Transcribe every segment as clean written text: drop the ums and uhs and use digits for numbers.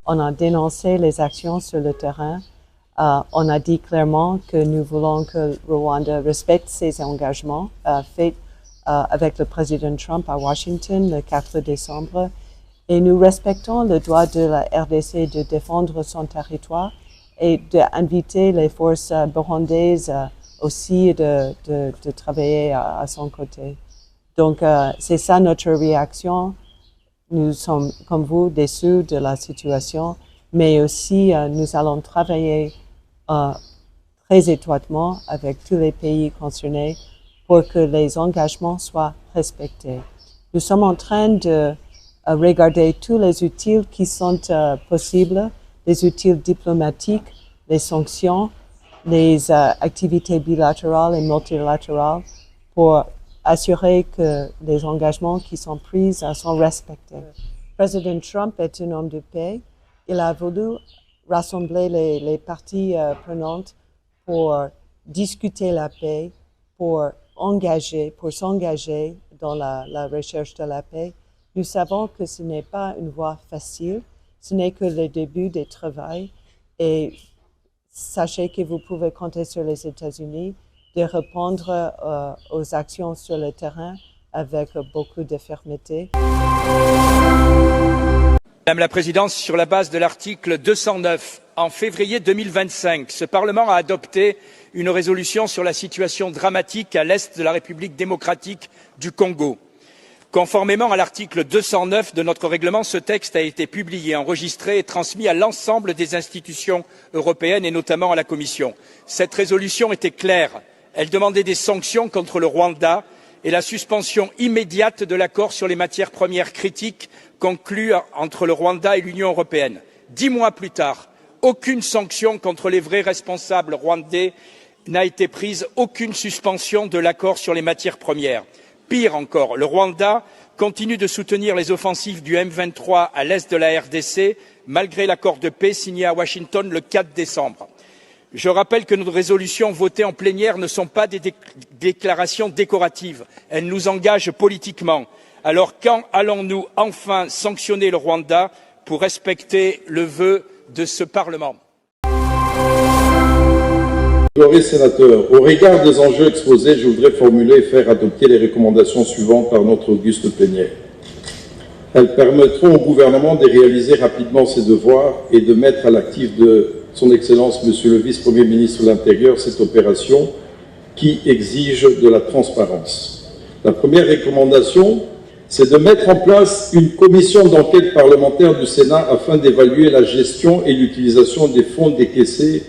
On a dénoncé les actions sur le terrain. On a dit clairement que nous voulons que le Rwanda respecte ses engagements faits avec le président Trump à Washington le 4 décembre. Et nous respectons le droit de la RDC de défendre son territoire et d'inviter les forces burundaises aussi de travailler à son côté. Donc, c'est ça notre réaction. Nous sommes, comme vous, déçus de la situation, mais aussi nous allons travailler très étroitement avec tous les pays concernés pour que les engagements soient respectés. Nous sommes en train de regarder tous les outils qui sont possibles, les outils diplomatiques, les sanctions, les activités bilatérales et multilatérales pour assurer que les engagements qui sont pris sont respectés. Le président Trump est un homme de paix. Il a voulu rassembler les parties prenantes pour discuter la paix, pour s'engager dans la recherche de la paix. Nous savons que ce n'est pas une voie facile, ce n'est que le début du travail et sachez que vous pouvez compter sur les États-Unis de répondre aux actions sur le terrain avec beaucoup de fermeté. Madame la Présidente, sur la base de l'article 209, en février 2025, ce Parlement a adopté une résolution sur la situation dramatique à l'est de la République démocratique du Congo. Conformément à l'article 209 de notre règlement, ce texte a été publié, enregistré et transmis à l'ensemble des institutions européennes et notamment à la Commission. Cette résolution était claire. Elle demandait des sanctions contre le Rwanda et la suspension immédiate de l'accord sur les matières premières critiques conclu entre le Rwanda et l'Union européenne. 10 mois plus tard, aucune sanction contre les vrais responsables rwandais n'a été prise, aucune suspension de l'accord sur les matières premières. Pire encore, le Rwanda continue de soutenir les offensives du M23 à l'est de la RDC, malgré l'accord de paix signé à Washington le 4 décembre. Je rappelle que nos résolutions votées en plénière ne sont pas des déclarations décoratives. Elles nous engagent politiquement. Alors quand allons-nous enfin sanctionner le Rwanda pour respecter le vœu de ce Parlement? Honorés sénateurs, au regard des enjeux exposés, je voudrais formuler et faire adopter les recommandations suivantes par notre auguste plénière. Elles permettront au gouvernement de réaliser rapidement ses devoirs et de mettre à l'actif de son Excellence, Monsieur le Vice-Premier ministre de l'Intérieur, cette opération qui exige de la transparence. La première recommandation, c'est de mettre en place une commission d'enquête parlementaire du Sénat afin d'évaluer la gestion et l'utilisation des fonds décaissés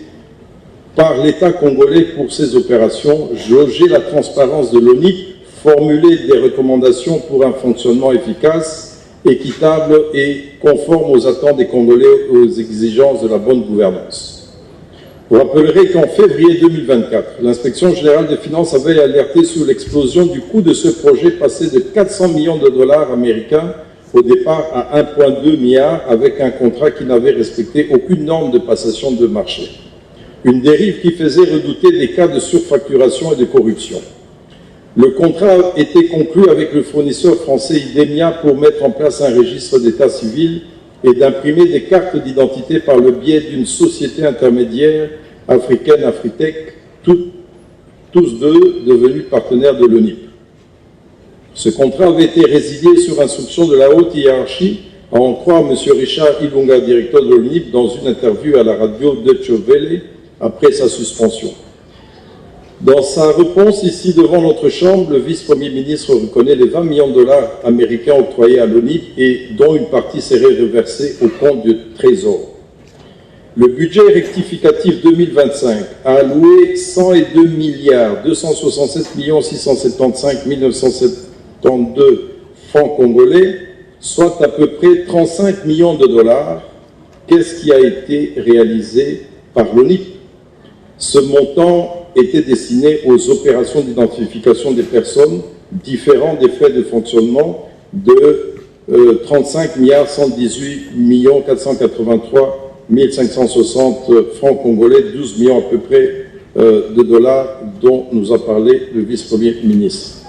par l'État congolais pour ces opérations, jauger la transparence de l'ONIC, formuler des recommandations pour un fonctionnement efficace, équitable et conforme aux attentes des Congolais et aux exigences de la bonne gouvernance. Vous rappellerez qu'en février 2024, l'Inspection générale des finances avait alerté sur l'explosion du coût de ce projet passé de 400 millions de dollars américains au départ à 1,2 milliard avec un contrat qui n'avait respecté aucune norme de passation de marché. Une dérive qui faisait redouter des cas de surfacturation et de corruption. Le contrat était conclu avec le fournisseur français Idemia pour mettre en place un registre d'état civil et d'imprimer des cartes d'identité par le biais d'une société intermédiaire africaine, Afritech, tous deux devenus partenaires de l'ONIP. Ce contrat avait été résilié sur instruction de la haute hiérarchie, à en croire M. Richard Ilunga, directeur de l'ONIP, dans une interview à la radio Deutsche Welle, après sa suspension. Dans sa réponse ici devant notre Chambre, le vice-premier ministre reconnaît les 20 millions de dollars américains octroyés à l'ONIP et dont une partie serait reversée au compte du Trésor. Le budget rectificatif 2025 a alloué 102 milliards 267 675 972 francs congolais, soit à peu près 35 millions de dollars. Qu'est-ce qui a été réalisé par l'ONIP? Ce montant était destiné aux opérations d'identification des personnes, différents des frais de fonctionnement de 35 118 483 560 francs congolais, 12 millions à peu près de dollars dont nous a parlé le vice-premier ministre.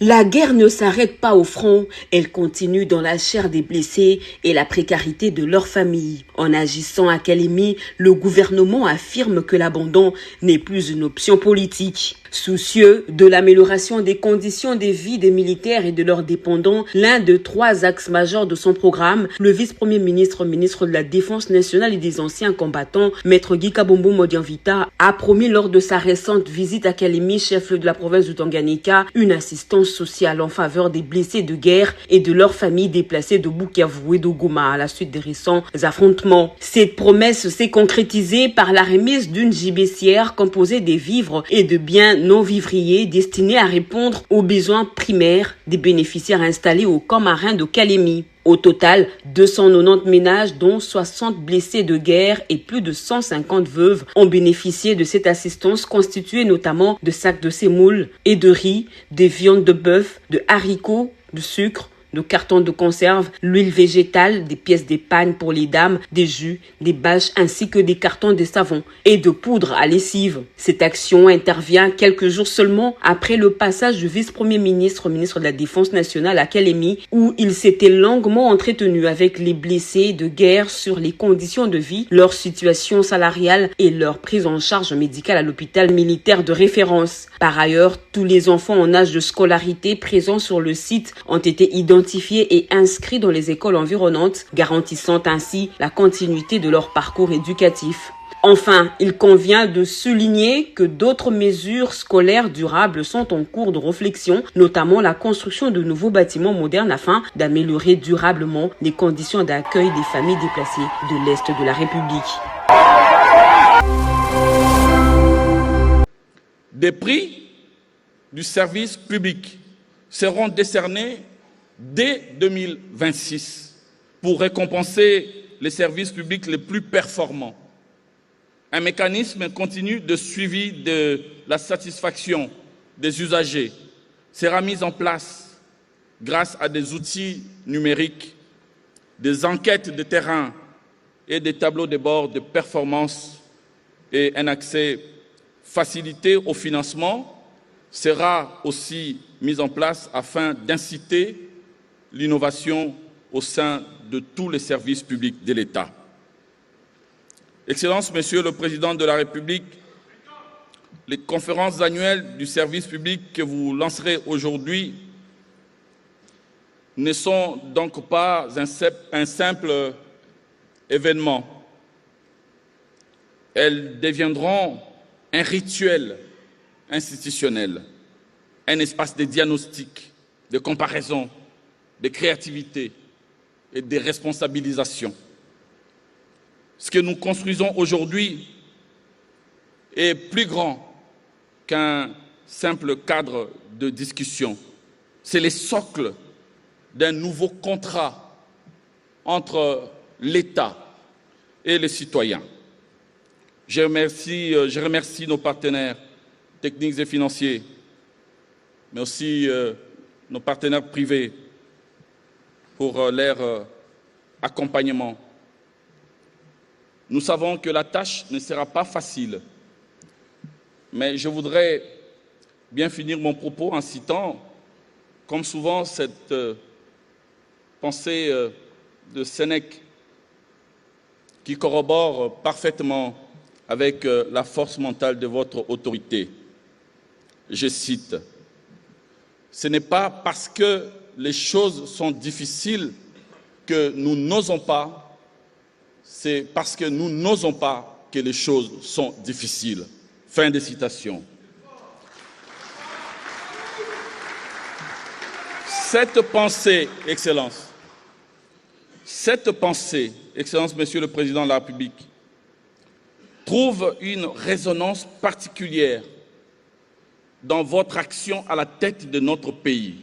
La guerre ne s'arrête pas au front, elle continue dans la chair des blessés et la précarité de leurs familles. En agissant à Kalemi, le gouvernement affirme que l'abandon n'est plus une option politique. Soucieux de l'amélioration des conditions de vie des militaires et de leurs dépendants, l'un de 3 axes majeurs de son programme, le vice-premier ministre, ministre de la Défense nationale et des anciens combattants, Maître Guy Kabombo Modianvita, a promis lors de sa récente visite à Kalemi, chef-lieu de la province du Tanganyika, une assistance sociale en faveur des blessés de guerre et de leurs familles déplacées de Bukavu et de Goma à la suite des récents affrontements. Cette promesse s'est concrétisée par la remise d'une gibecière composée des vivres et de biens non vivriers destinés à répondre aux besoins primaires des bénéficiaires installés au camp marin de Kalemi. Au total, 290 ménages, dont 60 blessés de guerre et plus de 150 veuves, ont bénéficié de cette assistance constituée notamment de sacs de semoule et de riz, des viandes de bœuf, de haricots, de sucre, de cartons de conserve, l'huile végétale, des pièces d'épargne pour les dames, des jus, des bâches ainsi que des cartons de savon et de poudre à lessive. Cette action intervient quelques jours seulement après le passage du vice-premier ministre, ministre de la Défense nationale à Kalemi, où il s'était longuement entretenu avec les blessés de guerre sur les conditions de vie, leur situation salariale et leur prise en charge médicale à l'hôpital militaire de référence. Par ailleurs, tous les enfants en âge de scolarité présents sur le site ont été identifiés et inscrits dans les écoles environnantes, garantissant ainsi la continuité de leur parcours éducatif. Enfin, il convient de souligner que d'autres mesures scolaires durables sont en cours de réflexion, notamment la construction de nouveaux bâtiments modernes afin d'améliorer durablement les conditions d'accueil des familles déplacées de l'Est de la République. Des prix du service public seront décernés dès 2026 pour récompenser les services publics les plus performants. Un mécanisme continu de suivi de la satisfaction des usagers sera mis en place grâce à des outils numériques, des enquêtes de terrain et des tableaux de bord de performance, et un accès facilité au financement sera aussi mis en place afin d'inciter l'innovation au sein de tous les services publics de l'État. Excellences, Monsieur le Président de la République, les conférences annuelles du service public que vous lancerez aujourd'hui ne sont donc pas un simple événement. Elles deviendront un rituel institutionnel, un espace de diagnostic, de comparaison, de créativité et de responsabilisation. Ce que nous construisons aujourd'hui est plus grand qu'un simple cadre de discussion. C'est le socle d'un nouveau contrat entre l'État et les citoyens. Je remercie nos partenaires techniques et financiers, mais aussi nos partenaires privés pour leur accompagnement. Nous savons que la tâche ne sera pas facile, mais je voudrais bien finir mon propos en citant, comme souvent, cette pensée de Sénèque qui corrobore parfaitement avec la force mentale de votre autorité. Je cite, « Ce n'est pas parce que les choses sont difficiles que nous n'osons pas, c'est parce que nous n'osons pas que les choses sont difficiles. » Fin de citation. Cette pensée, Excellence, Monsieur le Président de la République, trouve une résonance particulière dans votre action à la tête de notre pays.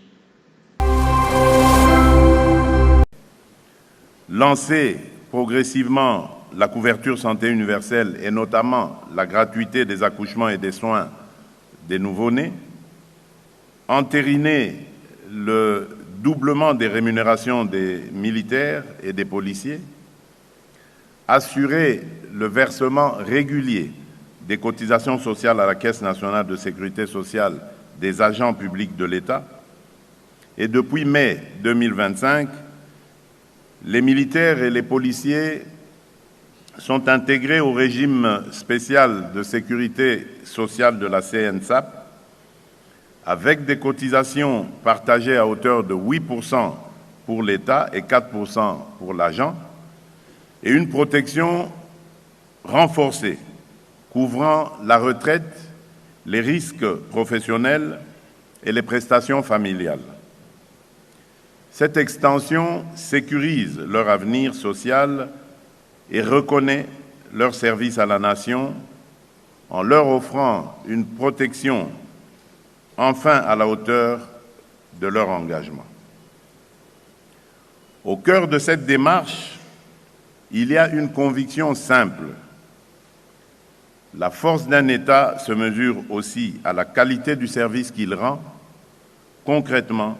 Lancer progressivement la couverture santé universelle et notamment la gratuité des accouchements et des soins des nouveau-nés, entériner le doublement des rémunérations des militaires et des policiers, assurer le versement régulier des cotisations sociales à la Caisse nationale de sécurité sociale des agents publics de l'État, et depuis mai 2025, les militaires et les policiers sont intégrés au régime spécial de sécurité sociale de la CNSAP avec des cotisations partagées à hauteur de 8% pour l'État et 4% pour l'agent et une protection renforcée couvrant la retraite, les risques professionnels et les prestations familiales. Cette extension sécurise leur avenir social et reconnaît leur service à la nation en leur offrant une protection enfin à la hauteur de leur engagement. Au cœur de cette démarche, il y a une conviction simple. La force d'un État se mesure aussi à la qualité du service qu'il rend concrètement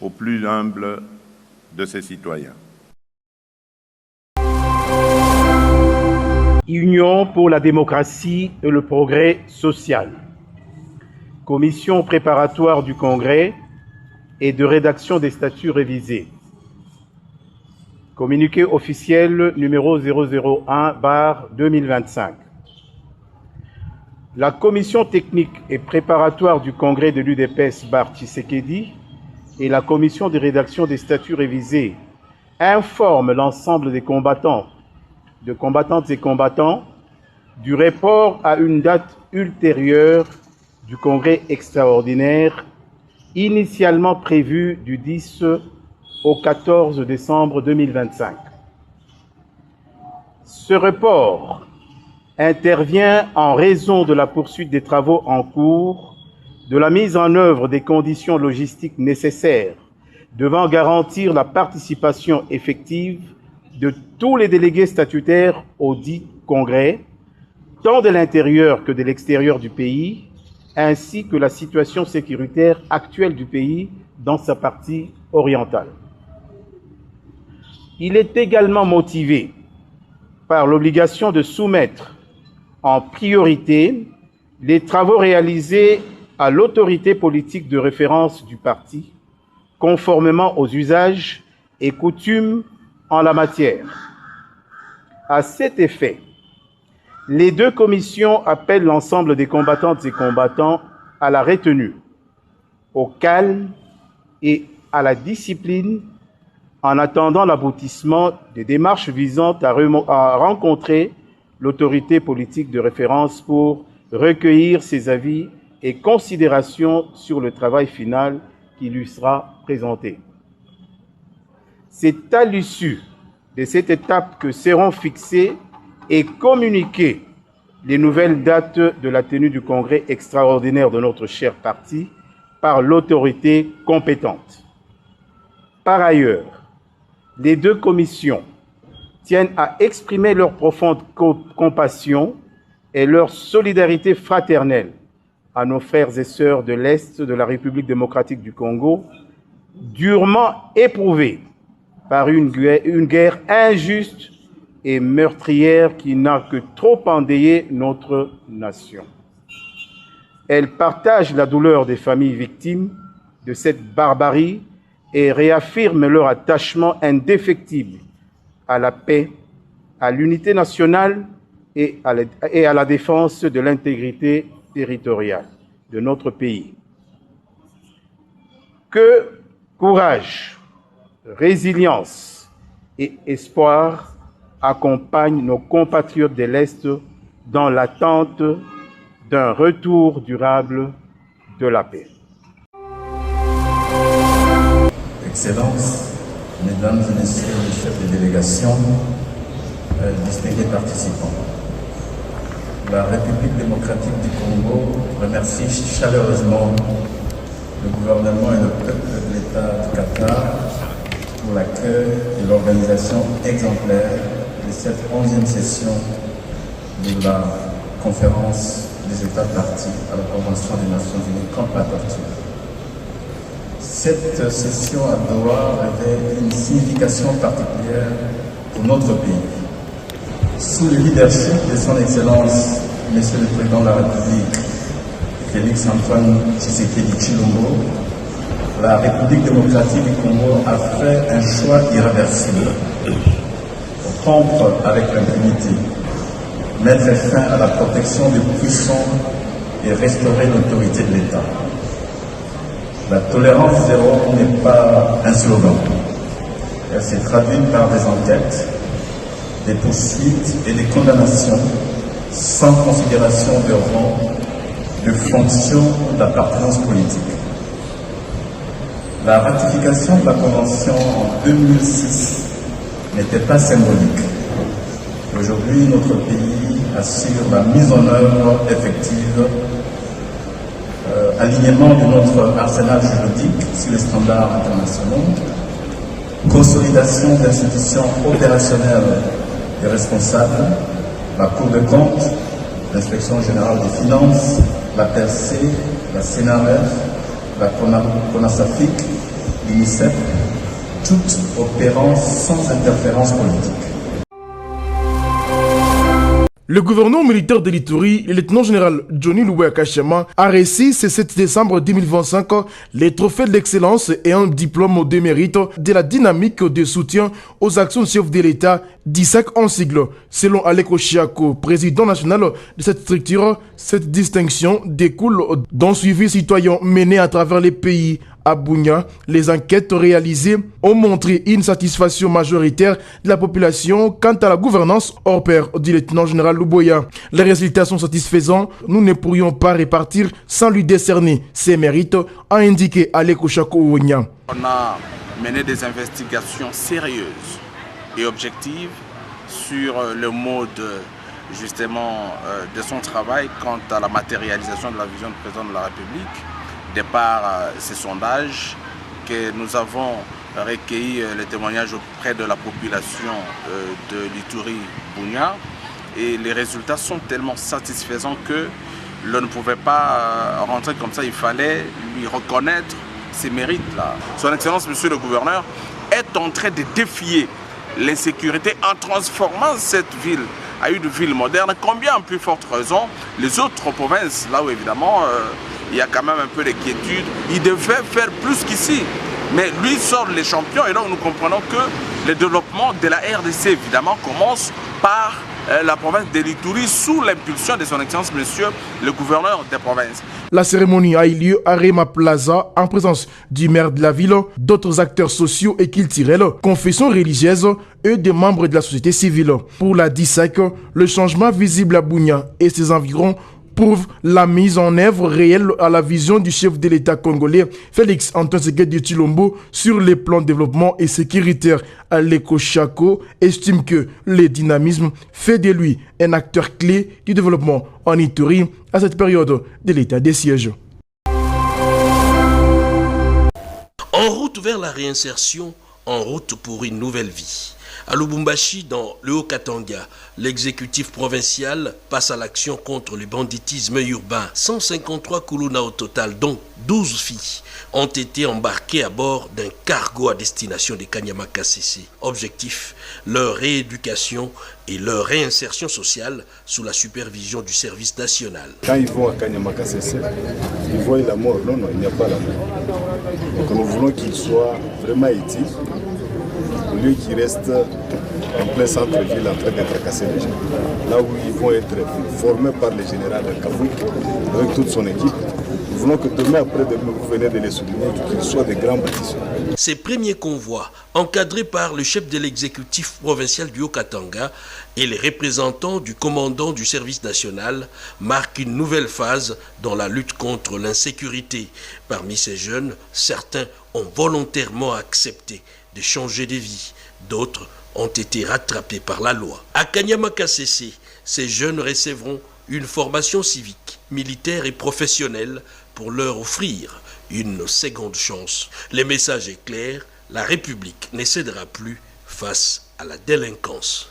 aux plus humbles de ses citoyens. Union pour la démocratie et le progrès social. Commission préparatoire du Congrès et de rédaction des statuts révisés. Communiqué officiel numéro 001/2025. La commission technique et préparatoire du Congrès de l'UDPS Tshisekedi et la commission de rédaction des statuts révisés informent l'ensemble des combattantes et combattants du report à une date ultérieure du Congrès extraordinaire initialement prévu du 10 au 14 décembre 2025. Ce report intervient en raison de la poursuite des travaux en cours, de la mise en œuvre des conditions logistiques nécessaires devant garantir la participation effective de tous les délégués statutaires au dit congrès, tant de l'intérieur que de l'extérieur du pays, ainsi que la situation sécuritaire actuelle du pays dans sa partie orientale. Il est également motivé par l'obligation de soumettre en priorité les travaux réalisés à l'autorité politique de référence du parti, conformément aux usages et coutumes en la matière. À cet effet, les deux commissions appellent l'ensemble des combattantes et combattants à la retenue, au calme et à la discipline en attendant l'aboutissement des démarches visant à rencontrer l'autorité politique de référence pour recueillir ses avis et considérations sur le travail final qui lui sera présenté. C'est à l'issue de cette étape que seront fixées et communiquées les nouvelles dates de la tenue du congrès extraordinaire de notre cher parti par l'autorité compétente. Par ailleurs, les deux commissions tiennent à exprimer leur profonde compassion et leur solidarité fraternelle à nos frères et sœurs de l'Est de la République démocratique du Congo, durement éprouvés par une guerre injuste et meurtrière qui n'a que trop endeuillé notre nation. Elles partagent la douleur des familles victimes de cette barbarie et réaffirment leur attachement indéfectible à la paix, à l'unité nationale et à la défense de l'intégrité territoriale de notre pays. Que courage, résilience et espoir accompagnent nos compatriotes de l'Est dans l'attente d'un retour durable de la paix. Excellences, Mesdames et Messieurs les chefs de délégation, distingués participants, la République démocratique du Congo remercie chaleureusement le gouvernement et le peuple de l'État du Qatar pour l'accueil et l'organisation exemplaire de cette 11e session de la conférence des États partis à la Convention des Nations Unies contre la torture. Cette session à Doha revêt une signification particulière pour notre pays. Sous le leadership de son Excellence, Monsieur le Président de la République, Félix Antoine Tshisekedi Tshilombo, la République démocratique du Congo a fait un choix irréversible pour rompre avec l'impunité, mettre fin à la protection des puissants et restaurer l'autorité de l'État. La tolérance zéro n'est pas un slogan. Elle s'est traduite par des enquêtes, des poursuites et des condamnations sans considération de rang, de fonction ou d'appartenance politique. La ratification de la Convention en 2006 n'était pas symbolique. Aujourd'hui, notre pays assure la mise en œuvre effective, alignement de notre arsenal juridique sur les standards internationaux, consolidation d'institutions opérationnelles et responsables, la Cour des comptes, l'Inspection générale des finances, la PRC, la CNRF, la CONASAFIC, l'UNICEF, toutes opérant sans interférence politique. Le gouverneur militaire de l'Ituri, le lieutenant-général Johnny Loué Kachema, a reçu ce 7 décembre 2025 les trophées de l'excellence et un diplôme de mérite de la dynamique de soutien aux actions du chef de l'État d'Isaac en sigle. Selon Alek Oshiako, président national de cette structure, cette distinction découle d'un suivi citoyen mené à travers les pays. À Bunia, les enquêtes réalisées ont montré une satisfaction majoritaire de la population quant à la gouvernance hors pair du lieutenant-général Louboya. Les résultats sont satisfaisants, nous ne pourrions pas répartir sans lui décerner ses mérites, a indiqué Alek Oshiako Ouonia. On a mené des investigations sérieuses et objectives sur le mode justement de son travail quant à la matérialisation de la vision du président de la République. De par ces sondages que nous avons recueilli les témoignages auprès de la population de l'Ituri-Bunia et les résultats sont tellement satisfaisants que l'on ne pouvait pas rentrer comme ça, il fallait lui reconnaître ses mérites-là. Son Excellence, Monsieur le Gouverneur, est en train de défier l'insécurité en transformant cette ville à une ville moderne. Combien en plus forte raison les autres provinces, là où évidemment il y a quand même un peu d'inquiétude, il devait faire plus qu'ici. Mais lui sort les champions et donc nous comprenons que le développement de la RDC évidemment commence par la province de l'Ituri sous l'impulsion de son Excellence Monsieur le gouverneur des provinces. La cérémonie a eu lieu à Rema Plaza en présence du maire de la ville, d'autres acteurs sociaux et culturels, confessions religieuses et des membres de la société civile. Pour la DISAC, le changement visible à Bunia et ses environs prouve la mise en œuvre réelle à la vision du chef de l'État congolais, Félix Antoine Tshisekedi Tshilombo, sur les plans développement et sécuritaire. Alek Oshiako estime que le dynamisme fait de lui un acteur clé du développement en Ituri à cette période de l'état des sièges. En route vers la réinsertion, en route pour une nouvelle vie. À Lubumbashi, dans le Haut-Katanga, l'exécutif provincial passe à l'action contre le banditisme urbain. 153 Kuluna au total, dont 12 filles, ont été embarquées à bord d'un cargo à destination de Kanyama KCC. Objectif, leur rééducation et leur réinsertion sociale sous la supervision du service national. Quand ils vont à Kanyama KCC, ils voient la mort. Non, il n'y a pas la mort. Donc nous voulons qu'ils soient vraiment éthiques. Au lieu qu'ils restent en plein centre-ville en train de tracasser les gens. Là où ils vont être formés par le général Kavouik avec toute son équipe. Nous voulons que demain, après-demain, vous venez de les souligner, qu'ils soient des grands bâtisseurs. Ces premiers convois, encadrés par le chef de l'exécutif provincial du Haut-Katanga et les représentants du commandant du service national, marquent une nouvelle phase dans la lutte contre l'insécurité. Parmi ces jeunes, certains ont volontairement accepté de changer de vie. D'autres ont été rattrapés par la loi. À Kanyama KCC, ces jeunes recevront une formation civique, militaire et professionnelle pour leur offrir une seconde chance. Le message est clair, la République ne cédera plus face à la délinquance.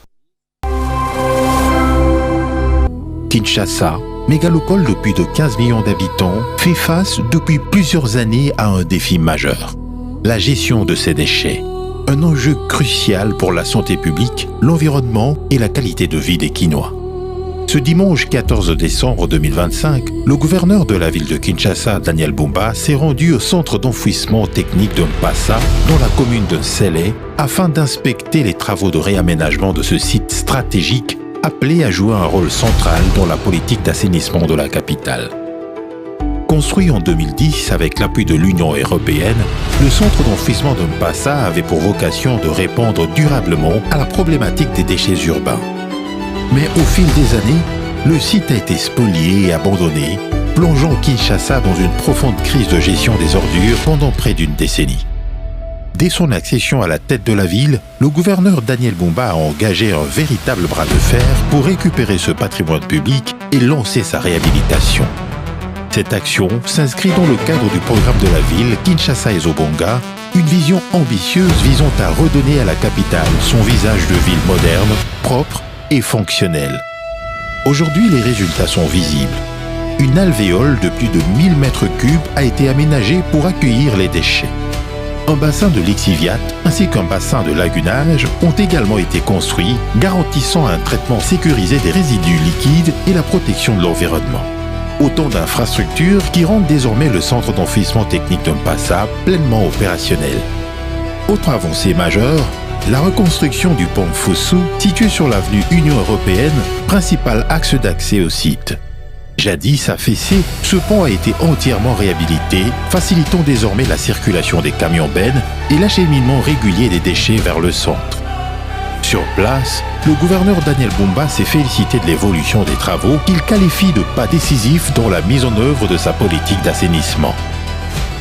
Kinshasa, mégalopole de plus de 15 millions d'habitants, fait face depuis plusieurs années à un défi majeur. La gestion de ses déchets. Un enjeu crucial pour la santé publique, l'environnement et la qualité de vie des Kinois. Ce dimanche 14 décembre 2025, le gouverneur de la ville de Kinshasa, Daniel Bumba, s'est rendu au centre d'enfouissement technique de Mpassa, dans la commune de Nsele, afin d'inspecter les travaux de réaménagement de ce site stratégique appelé à jouer un rôle central dans la politique d'assainissement de la capitale. Construit en 2010 avec l'appui de l'Union européenne, le centre d'enfouissement de Mpassa avait pour vocation de répondre durablement à la problématique des déchets urbains. Mais au fil des années, le site a été spolié et abandonné, plongeant Kinshasa dans une profonde crise de gestion des ordures pendant près d'une décennie. Dès son accession à la tête de la ville, le gouverneur Daniel Bumba a engagé un véritable bras de fer pour récupérer ce patrimoine public et lancer sa réhabilitation. Cette action s'inscrit dans le cadre du programme de la ville Kinshasa Ezobonga, une vision ambitieuse visant à redonner à la capitale son visage de ville moderne, propre et fonctionnelle. Aujourd'hui, les résultats sont visibles. Une alvéole de plus de 1000 mètres cubes a été aménagée pour accueillir les déchets. Un bassin de lixiviate ainsi qu'un bassin de lagunage ont également été construits, garantissant un traitement sécurisé des résidus liquides et la protection de l'environnement. Autant d'infrastructures qui rendent désormais le centre d'enfouissement technique de Mpassa pleinement opérationnel. Autre avancée majeure, la reconstruction du pont Fossou, situé sur l'avenue Union Européenne, principal axe d'accès au site. Jadis affaissé, ce pont a été entièrement réhabilité, facilitant désormais la circulation des camions-bennes et l'acheminement régulier des déchets vers le centre. Sur place, le gouverneur Daniel Bumba s'est félicité de l'évolution des travaux qu'il qualifie de pas décisifs dans la mise en œuvre de sa politique d'assainissement.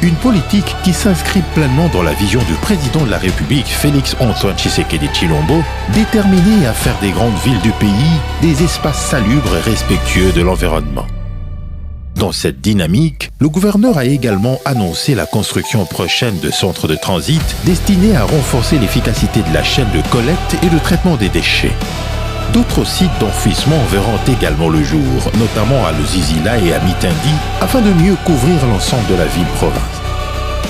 Une politique qui s'inscrit pleinement dans la vision du président de la République, Félix-Antoine Tshisekedi Tshilombo, déterminé à faire des grandes villes du pays des espaces salubres et respectueux de l'environnement. Dans cette dynamique, le gouverneur a également annoncé la construction prochaine de centres de transit destinés à renforcer l'efficacité de la chaîne de collecte et de traitement des déchets. D'autres sites d'enfouissement verront également le jour, notamment à Luzizila et à Mitindi, afin de mieux couvrir l'ensemble de la ville-province.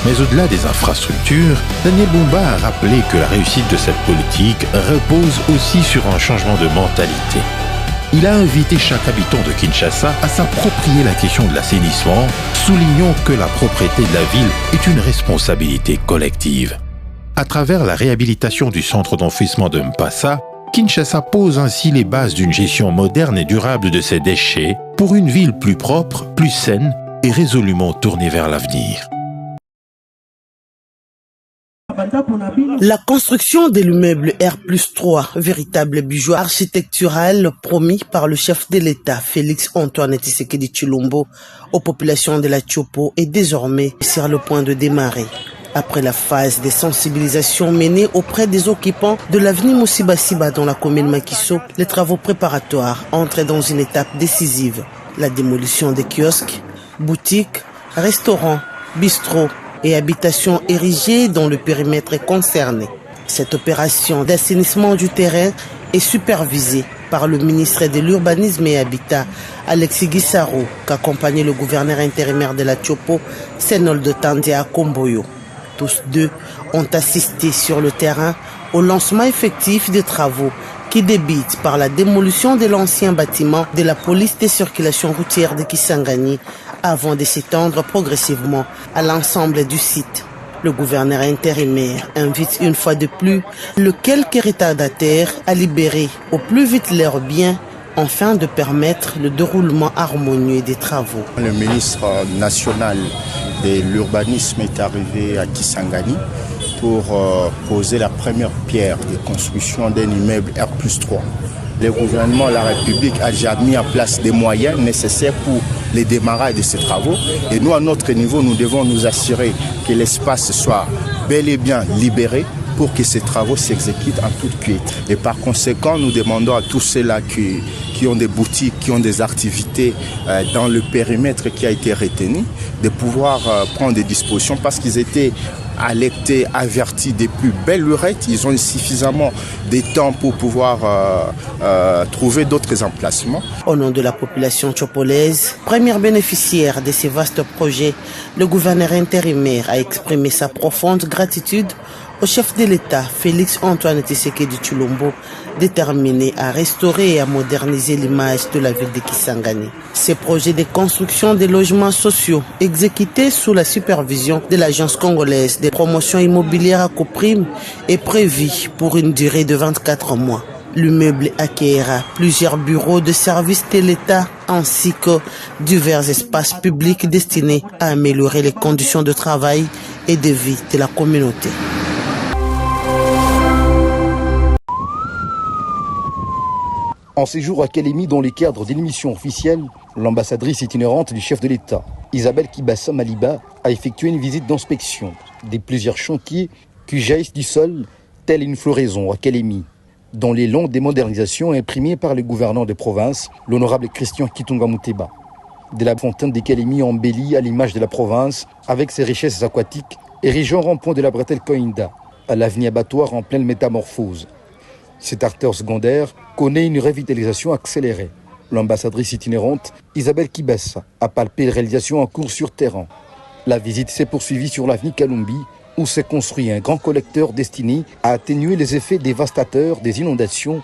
Mais au-delà des infrastructures, Daniel Bumba a rappelé que la réussite de cette politique repose aussi sur un changement de mentalité. Il a invité chaque habitant de Kinshasa à s'approprier la question de l'assainissement, soulignant que la propreté de la ville est une responsabilité collective. À travers la réhabilitation du centre d'enfouissement de Mpassa, Kinshasa pose ainsi les bases d'une gestion moderne et durable de ses déchets pour une ville plus propre, plus saine et résolument tournée vers l'avenir. La construction de l'immeuble R+3, véritable bijou architectural promis par le chef de l'État, Félix-Antoine Tshisekedi Tshilombo, aux populations de la Tchopo, est désormais sur le point de démarrer. Après la phase de sensibilisation menée auprès des occupants de l'avenue Moussiba-Siba dans la commune Makiso, les travaux préparatoires entrent dans une étape décisive. La démolition des kiosques, boutiques, restaurants, bistrots et habitations érigées dans le périmètre concerné. Cette opération d'assainissement du terrain est supervisée par le ministre de l'Urbanisme et Habitat, Alexis Guissaro, qu'accompagnait le gouverneur intérimaire de la Tchopo, Senoldo Tandia Komboyo. Tous deux ont assisté sur le terrain au lancement effectif des travaux qui débutent par la démolition de l'ancien bâtiment de la police des circulations routières de Kisangani avant de s'étendre progressivement à l'ensemble du site. Le gouverneur intérimaire invite une fois de plus le quelques retardataires à libérer au plus vite leurs biens afin de permettre le déroulement harmonieux des travaux. Le ministre national de l'urbanisme est arrivé à Kisangani pour poser la première pierre de construction d'un immeuble R+3. Le gouvernement de la République a déjà mis en place des moyens nécessaires pour le démarrage de ces travaux. Et nous, à notre niveau, nous devons nous assurer que l'espace soit bel et bien libéré pour que ces travaux s'exécutent en toute quiétude. Et par conséquent, nous demandons à tous ceux-là qui ont des boutiques, qui ont des activités dans le périmètre qui a été retenu, de pouvoir prendre des dispositions parce qu'ils étaient alertés, avertis depuis belle lurette. Ils ont suffisamment de temps pour pouvoir trouver d'autres emplacements. Au nom de la population tchopolaise, première bénéficiaire de ces vastes projets, le gouverneur intérimaire a exprimé sa profonde gratitude au chef de l'État, Félix Antoine Tshisekedi Tshilombo, déterminé à restaurer et à moderniser l'image de la ville de Kisangani. Ces projets de construction des logements sociaux, exécutés sous la supervision de l'Agence congolaise de promotion immobilière à Coprime, est prévu pour une durée de 24 mois. L'immeuble accueillera plusieurs bureaux de services de l'État ainsi que divers espaces publics destinés à améliorer les conditions de travail et de vie de la communauté. En séjour à Kalemi dans le cadre d'une mission officielle, l'ambassadrice itinérante du chef de l'État, Isabelle Kibassa Maliba, a effectué une visite d'inspection de plusieurs chantiers qui jaillissent du sol, telle une floraison à Kalemi, dont les longues des modernisations imprimées par le gouverneur de province, l'honorable Christian Kitunga Muteba. De la fontaine de Kalemi embellie à l'image de la province, avec ses richesses aquatiques, érigée en rond-point de la bretelle Koinda, à l'avenir abattoir en pleine métamorphose. Cet artère secondaire connaît une revitalisation accélérée. L'ambassadrice itinérante, Isabelle Kibassa, a palpé les réalisations en cours sur terrain. La visite s'est poursuivie sur l'avenue Kalumbi, où s'est construit un grand collecteur destiné à atténuer les effets dévastateurs des inondations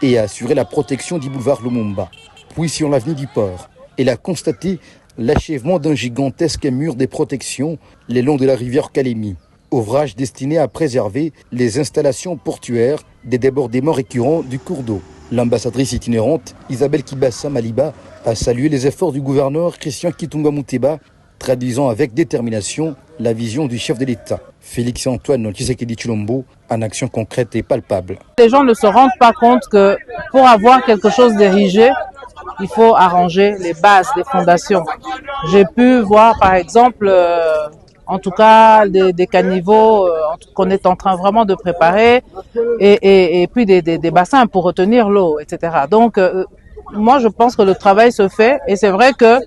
et à assurer la protection du boulevard Lumumba. Puis sur l'avenue du Port, elle a constaté l'achèvement d'un gigantesque mur de protection le long de la rivière Kalemi, ouvrage destiné à préserver les installations portuaires des débordements récurrents du cours d'eau. L'ambassadrice itinérante, Isabelle Kibassa Maliba, a salué les efforts du gouverneur Christian Kitunga Muteba, traduisant avec détermination la vision du chef de l'État, Félix Antoine Tshisekedi Tshilombo, en action concrète et palpable. Les gens ne se rendent pas compte que pour avoir quelque chose d'érigé, il faut arranger les bases des fondations. J'ai pu voir par exemple, en tout cas des caniveaux qu'on est en train vraiment de préparer et puis des bassins pour retenir l'eau, etc. Donc moi je pense que le travail se fait et c'est vrai que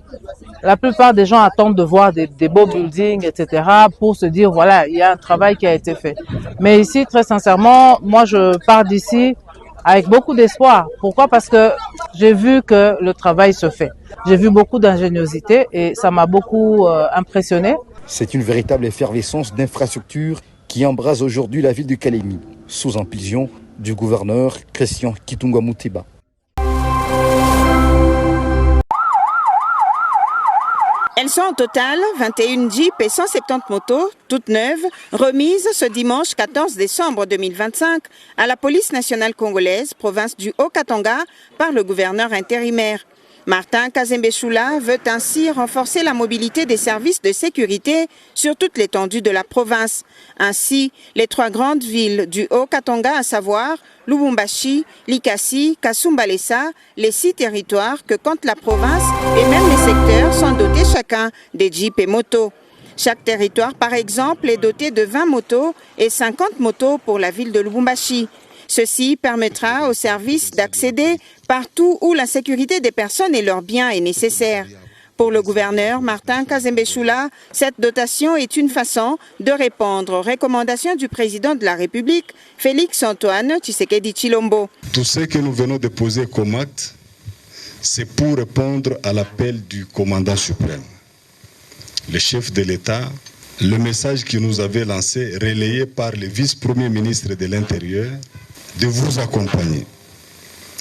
la plupart des gens attendent de voir des beaux buildings, etc. pour se dire voilà, il y a un travail qui a été fait. Mais ici, très sincèrement, moi je pars d'ici avec beaucoup d'espoir. Pourquoi? Parce que j'ai vu que le travail se fait. J'ai vu beaucoup d'ingéniosité et ça m'a beaucoup impressionné. C'est une véritable effervescence d'infrastructures qui embrase aujourd'hui la ville de Kalemi, sous impulsion du gouverneur Christian Kitunga Muteba. Elles sont au total 21 Jeeps et 170 motos, toutes neuves, remises ce dimanche 14 décembre 2025 à la police nationale congolaise, province du Haut-Katanga, par le gouverneur intérimaire. Martin Kazembe Choula veut ainsi renforcer la mobilité des services de sécurité sur toute l'étendue de la province. Ainsi, les 3 grandes villes du Haut-Katanga, à savoir Lubumbashi, Likasi, Kasumbalesa, les 6 territoires que compte la province et même les secteurs sont dotés chacun des jeeps et motos. Chaque territoire, par exemple, est doté de 20 motos et 50 motos pour la ville de Lubumbashi. Ceci permettra aux services d'accéder partout où la sécurité des personnes et leurs biens est nécessaire. Pour le gouverneur Martin Kazembe Choula, cette dotation est une façon de répondre aux recommandations du président de la République, Félix Antoine Tshisekedi Tshilombo. Tout ce que nous venons de poser comme acte, c'est pour répondre à l'appel du commandant suprême, le chef de l'État. Le message qu'il nous avait lancé, relayé par le vice-premier ministre de l'Intérieur, de vous accompagner,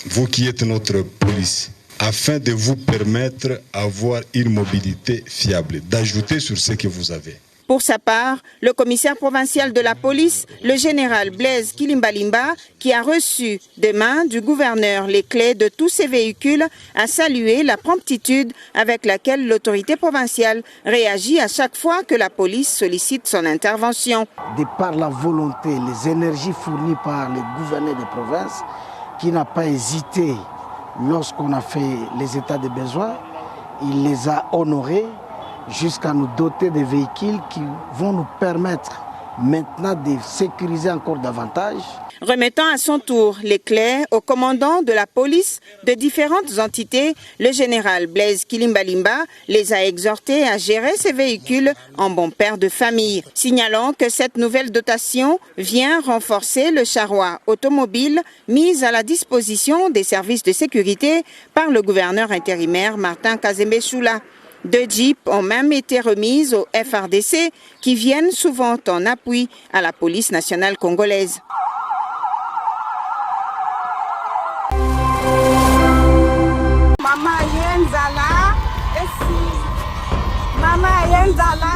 vous qui êtes notre police, afin de vous permettre d'avoir une mobilité fiable, d'ajouter sur ce que vous avez. Pour sa part, le commissaire provincial de la police, le général Blaise Kilimbalimba, qui a reçu des mains du gouverneur les clés de tous ces véhicules, a salué la promptitude avec laquelle l'autorité provinciale réagit à chaque fois que la police sollicite son intervention. De par la volonté, les énergies fournies par le gouverneur des provinces, qui n'a pas hésité lorsqu'on a fait les états de besoin, il les a honorés jusqu'à nous doter de véhicules qui vont nous permettre maintenant de sécuriser encore davantage. Remettant à son tour les clés au commandant de la police de différentes entités, le général Blaise Kilimbalimba les a exhortés à gérer ces véhicules en bon père de famille, signalant que cette nouvelle dotation vient renforcer le charroi automobile mis à la disposition des services de sécurité par le gouverneur intérimaire Martin Kazembe Choula. 2 jeeps ont même été remises au FARDC qui viennent souvent en appui à la police nationale congolaise. Mama Yenzala, Mama Yenzala.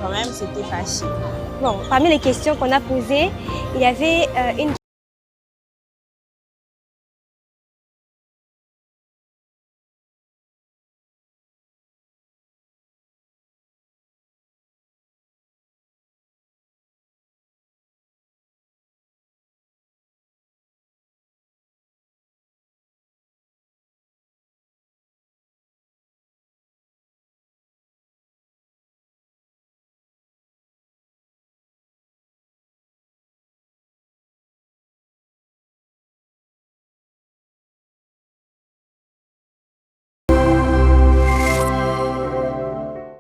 Quand même, c'était facile. Bon, parmi les questions qu'on a posées, il y avait une